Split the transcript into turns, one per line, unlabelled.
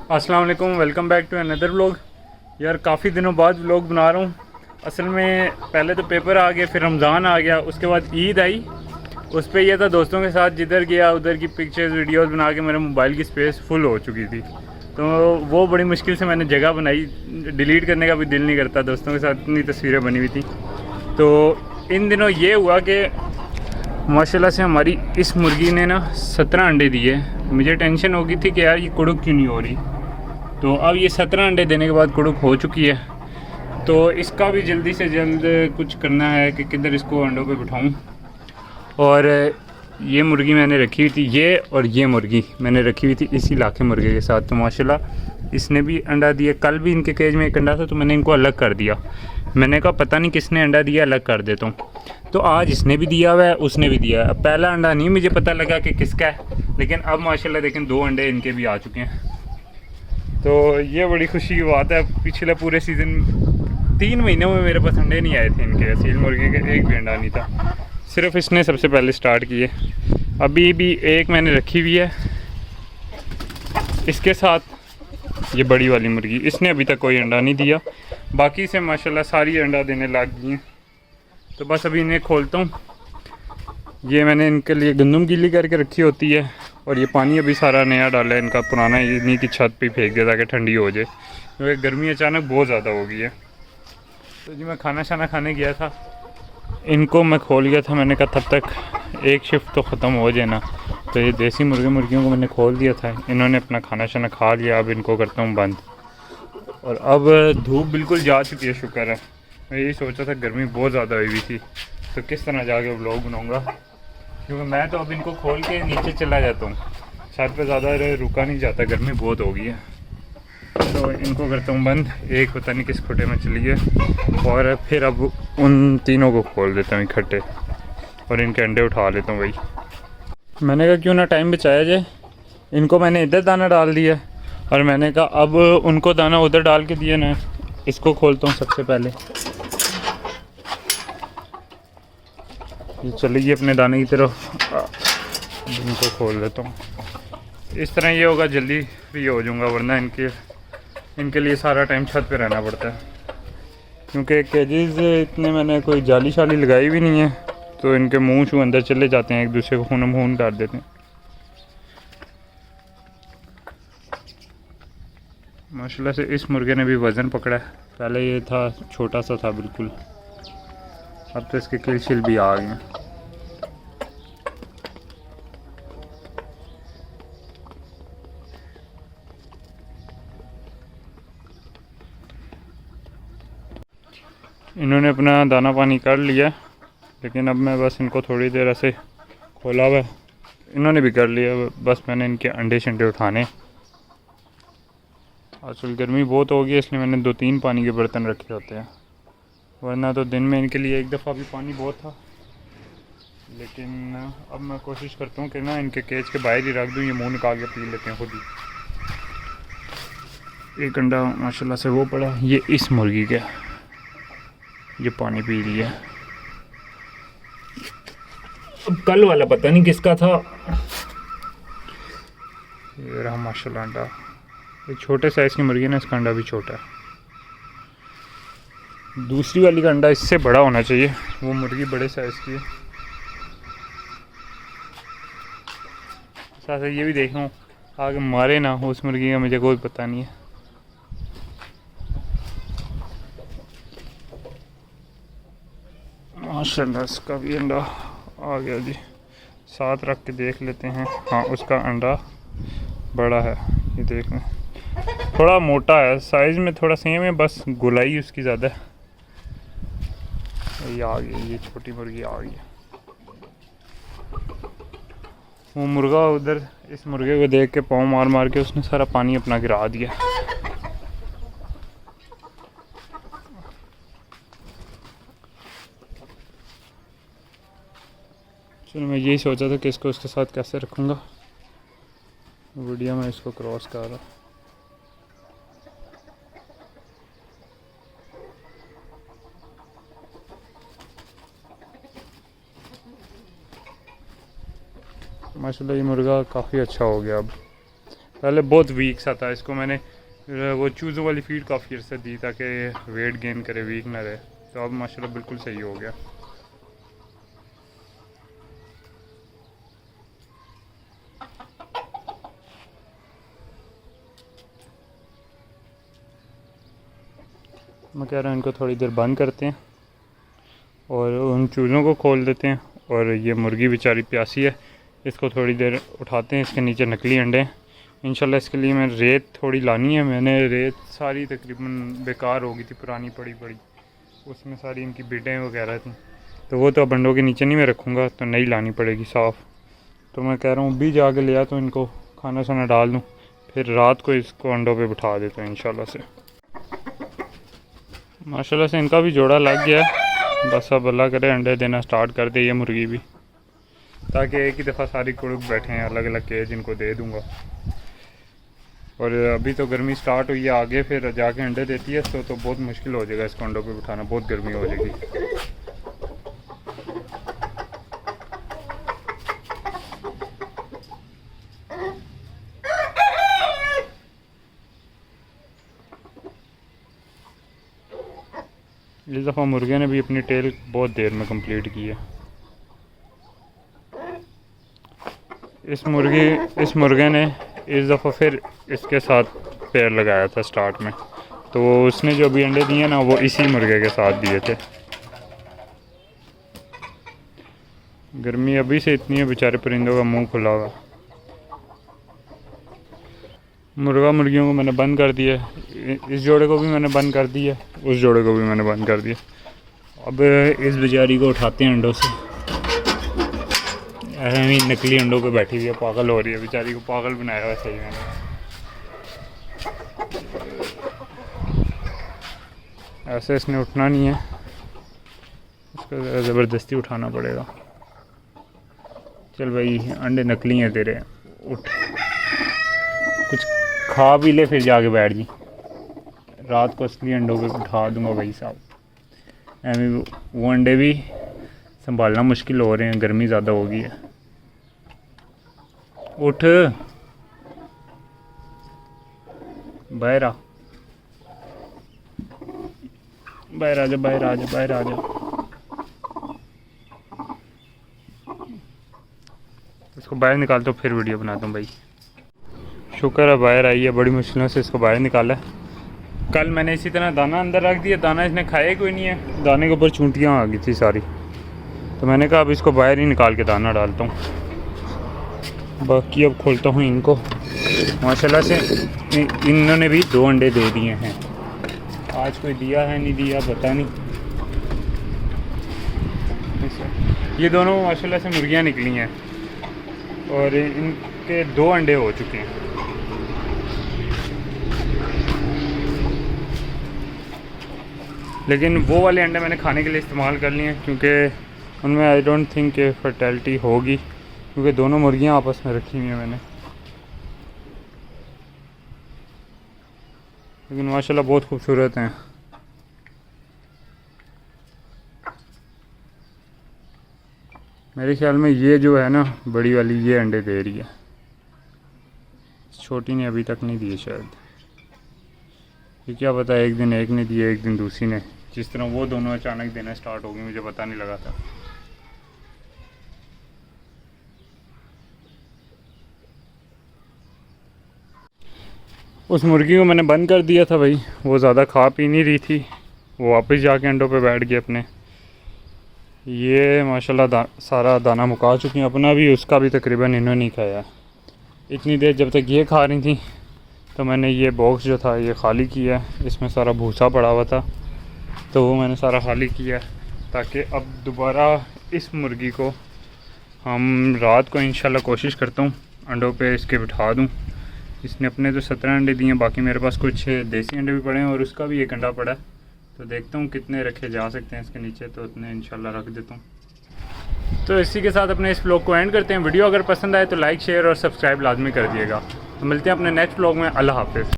अस्सलाम वालेकुम, welcome back to another vlog. यार काफ़ी दिनों बाद व्लॉग बना रहा हूँ। असल में पहले तो पेपर आ गए, फिर रमज़ान आ गया, उसके बाद ईद आई। उस पर यह था दोस्तों के साथ जिधर गया उधर की पिक्चर्स वीडियोस बना के मेरे मोबाइल की स्पेस फुल हो चुकी थी। तो वो बड़ी मुश्किल से मैंने जगह बनाई, डिलीट करने का भी दिल नहीं करता, दोस्तों के साथ इतनी तस्वीरें बनी हुई थी। तो इन दिनों ये हुआ कि माशाल्लाह से हमारी इस मुर्गी ने ना 17 अंडे दिए। मुझे टेंशन हो गई थी कि यार ये कुड़ुक क्यों नहीं हो रही। तो अब ये 17 अंडे देने के बाद कुड़ुक हो चुकी है। तो इसका भी जल्दी से जल्द कुछ करना है कि किधर इसको अंडों पे बिठाऊं। और ये मुर्गी मैंने रखी हुई थी, ये और ये मुर्गी मैंने रखी हुई थी इसी इलाके मुर्गे के साथ। तो माशाल्लाह इसने भी अंडा दिया। कल भी इनके केज में एक अंडा था तो मैंने इनको अलग कर दिया। मैंने कहा पता नहीं किसने अंडा दिया, अलग कर देता हूँ। तो आज इसने भी दिया हुआ है, उसने भी दिया है। अब पहला अंडा नहीं मुझे पता लगा कि किसका है, लेकिन अब माशाल्लाह देखें 2 अंडे इनके भी आ चुके हैं। तो ये बड़ी खुशी की बात है। पिछले पूरे सीज़न 3 महीनों में मेरे पास अंडे नहीं आए थे इनके, सील मुर्गे के एक भी अंडा नहीं था। सिर्फ इसने सबसे पहले स्टार्ट किए। अभी भी एक मैंने रखी हुई है इसके साथ, ये बड़ी वाली मुर्गी, इसने अभी तक कोई अंडा नहीं दिया। बाकी से माशाल्लाह सारी अंडा देने लग गई हैं। तो बस अभी इन्हें खोलता हूँ। ये मैंने इनके लिए गंदम गीली करके रखी होती है, और ये पानी अभी सारा नया डाला है इनका, पुराना इन्हीं की छत पे फेंक दिया ताकि ठंडी हो जाए, क्योंकि गर्मी अचानक बहुत ज़्यादा हो गई है। तो जी मैं खाना शाना खाने गया था, इनको मैं खोल गया था। मैंने कहा तब तक एक शिफ्ट तो ख़त्म हो जाए ना। तो ये देसी मुर्गियों को मैंने खोल दिया था, इन्होंने अपना खाना शाना खा लिया। अब इनको करता हूँ बंद। और अब धूप बिल्कुल जा चुकी है, शुक्र है। मैं यही सोचा था गर्मी बहुत ज़्यादा हुई हुई थी, तो किस तरह जाके व्लॉग बनाऊँगा, क्योंकि मैं तो अब इनको खोल के नीचे चला जाता हूँ। छत पे ज़्यादा रुका नहीं जाता, गर्मी बहुत हो गई है। तो इनको करता हूँ बंद। एक पता नहीं किस खुटे में चली है, और फिर अब उन तीनों को खोल देता हूँ इकट्ठे, और इनके अंडे उठा लेता हूँ। भाई मैंने कहा क्यों ना टाइम बचाया जाए। इनको मैंने इधर दाना डाल दिया, और मैंने कहा अब उनको दाना उधर डाल के दिया ना। इसको खोलता हूँ सबसे पहले। ये चलेगी अपने दाने की तरफ, इनको खोल देता हूँ। इस तरह ये होगा, जल्दी फ्री हो जाऊँगा, वरना इनके लिए सारा टाइम छत पे रहना पड़ता है। क्योंकि केजेस इतने मैंने कोई जाली शाली लगाई भी नहीं है, तो इनके मुंह शू अंदर चले जाते हैं, एक दूसरे को खून कर देते हैं। माशाल्लाह से इस मुर्गे ने भी वज़न पकड़ा है। पहले ये था छोटा सा था बिल्कुल, अब तो इसके किल शिल भी आ गए हैं। इन्होंने अपना दाना पानी कर लिया, लेकिन अब मैं बस इनको थोड़ी देर ऐसे खोला हुआ है, इन्होंने भी कर लिया। बस मैंने इनके अंडे शंडे उठाने। आजकल गर्मी बहुत हो गई है, इसलिए मैंने 2-3 पानी के बर्तन रखे होते हैं, वरना तो दिन में इनके लिए एक दफ़ा भी पानी बहुत था। लेकिन अब मैं कोशिश करता हूँ कि ना इनके केज के बाहर ही रख दूँ, ये मुँह निकाल के पी लेते हैं खुद ही। एक अंडा माशाल्लाह से वो पड़ा, ये इस मुर्गी का, ये पानी पी लिया। अब कल वाला पता नहीं किसका था। ये रहा माशाल्लाह अंडा। ये छोटे साइज़ की मुर्गी है ना, इसका अंडा भी छोटा है। दूसरी वाली का अंडा इससे बड़ा होना चाहिए, वो मुर्गी बड़े साइज़ की है। साथ ये भी देखूँ आगे मारे ना हो उस मुर्गी का, मुझे कोई पता नहीं है। माशाल्लाह इसका भी अंडा आ गया जी। साथ रख के देख लेते हैं। हाँ उसका अंडा बड़ा है, ये देख लें, थोड़ा मोटा है, साइज़ में थोड़ा सेम है, बस गुलाई उसकी ज़्यादा है। ये आ गई, ये छोटी मुर्गी आ गई। वो मुर्गा उधर इस मुर्गे को देख के पाँव मार मार के उसने सारा पानी अपना गिरा दिया। चलो मैं यही सोचा था कि इसको उसके साथ कैसे रखूँगा। वीडियो में इसको क्रॉस कर रहा। माशाल्लाह ये मुर्गा काफ़ी अच्छा हो गया। अब पहले बहुत वीक सा था, इसको मैंने वो चूज़ों वाली फीड काफ़ी अर्से दी ताकि वेट गेन करे, वीक ना रहे। तो अब माशाल्लाह बिल्कुल सही हो गया। मैं कह रहा हूँ इनको थोड़ी देर बंद करते हैं और उन चूज़ों को खोल देते हैं। और ये मुर्गी बेचारी प्यासी है, इसको थोड़ी देर उठाते हैं। इसके नीचे नकली अंडे हैं इंशाल्लाह। इसके लिए मैं रेत थोड़ी लानी है, मैंने रेत सारी तकरीबन बेकार हो गई थी, पुरानी पड़ी पड़ी, उसमें सारी इनकी बिटें वगैरह थी। तो वो तो अब अंडों के नीचे नहीं मैं रखूँगा, तो नई लानी पड़ेगी साफ़। तो मैं कह रहा हूँ भी जाके लिया तो इनको खाना शाना डाल दूँ, फिर रात को इसको अंडों पे बिठा देता हूँ इंशाल्लाह से। माशाल्लाह से इनका भी जोड़ा लग गया, बस अब अल्लाह करे अंडे देना स्टार्ट कर दे ये मुर्गी भी, ताकि एक ही दफ़ा सारी कुड़क बैठे हैं। अलग अलग केज इनको दे दूँगा। और अभी तो गर्मी स्टार्ट हुई है, आगे फिर जाके अंडे देती है तो बहुत मुश्किल हो जाएगा इसको अंडों पे बिठाना, बहुत गर्मी हो जाएगी। इस दफ़ा मुर्गे ने भी अपनी टेल बहुत देर में कंप्लीट की है। इस मुर्गे ने इस दफ़ा फिर इसके साथ पैर लगाया था स्टार्ट में, तो उसने जो भी अंडे दिए ना वो इसी मुर्गे के साथ दिए थे। गर्मी अभी से इतनी है, बेचारे परिंदों का मुंह खुला हुआ। मुर्गियों को मैंने बंद कर दिया, इस जोड़े को भी मैंने बंद कर दिया, उस जोड़े को भी मैंने बंद कर दिया। अब इस बेचारी को उठाते हैं अंडों से। ऐसे नकली अंडों पे बैठी हुई है, पागल हो रही है, बेचारी को पागल बनाया हुआ सही मैंने। ऐसे इसने उठना नहीं है, इसको ज़बरदस्ती उठाना पड़ेगा। चल भाई अंडे नकली हैं तेरे, उठ कुछ खा भी ले फिर जाके बैठ जी। रात को असली अंडों पे उठा दूंगा भाई साहब। एवं वो अंडे भी संभालना मुश्किल हो रहे हैं, गर्मी ज़्यादा हो गई है। उठ बाहर आ, बाहर आ जा, बाहर आ जा, बाहर आ जा। इसको बाहर निकाल तो फिर वीडियो बनाता हूँ भाई। शुक्र है बाहर आई है, बड़ी मुश्किलों से इसको बाहर निकाला है। कल मैंने इसी तरह दाना अंदर रख दिया, दाना इसने खाया कोई नहीं है, दाने के ऊपर चूंटियाँ आ गई थी सारी। तो मैंने कहा अब इसको बाहर ही निकाल के दाना डालता हूँ। बाकी अब खोलता हूँ इनको। माशाल्लाह से इन्होंने भी 2 अंडे दे दिए हैं। आज कोई दिया है नहीं दिया पता नहीं। ये दोनों माशाल्लाह से मुर्गियाँ निकली हैं और इनके 2 अंडे हो चुके हैं। लेकिन वो वाले अंडे मैंने खाने के लिए इस्तेमाल कर लिए हैं, क्योंकि उनमें आई डोंट थिंक कि फर्टिलिटी होगी, क्योंकि दोनों मुर्गियां आपस में रखी हुई हैं मैंने। लेकिन माशाल्लाह बहुत खूबसूरत हैं। मेरे ख्याल में ये जो है ना बड़ी वाली, ये अंडे दे रही है, छोटी ने अभी तक नहीं दिए शायद। ये क्या पता, एक दिन एक ने दिए एक दिन दूसरी ने। जिस तरह वो दोनों अचानक देना स्टार्ट हो गई, मुझे पता नहीं लगा था। उस मुर्गी को मैंने बंद कर दिया था भाई, वो ज़्यादा खा पी नहीं रही थी, वो वापस जाके अंडों पे बैठ गए अपने। ये माशाल्लाह सारा दाना मुका चुकी हैं अपना भी, उसका भी तकरीबन इन्होंने नहीं खाया। इतनी देर जब तक ये खा रही थी तो मैंने ये बॉक्स जो था ये खाली किया, इसमें सारा भूसा पड़ा हुआ था, तो वो मैंने सारा खाली किया ताकि अब दोबारा इस मुर्गी को हम रात को इंशाल्लाह कोशिश करता हूँ अंडों पे इसके बिठा दूँ। इसने अपने तो 17 अंडे दिए हैं, बाकी मेरे पास कुछ देसी अंडे भी पड़े हैं और उसका भी 1 अंडा पड़ा है। तो देखता हूँ कितने रखे जा सकते हैं इसके नीचे, तो उतने इंशाल्लाह रख देता हूँ। तो इसी के साथ अपने इस व्लॉग को एंड करते हैं। वीडियो अगर पसंद आए तो लाइक शेयर और सब्सक्राइब लाजमी कर दिएगा। तो मिलते हैं अपने नेक्स्ट व्लॉग में। अल्लाह हाफ़िज़।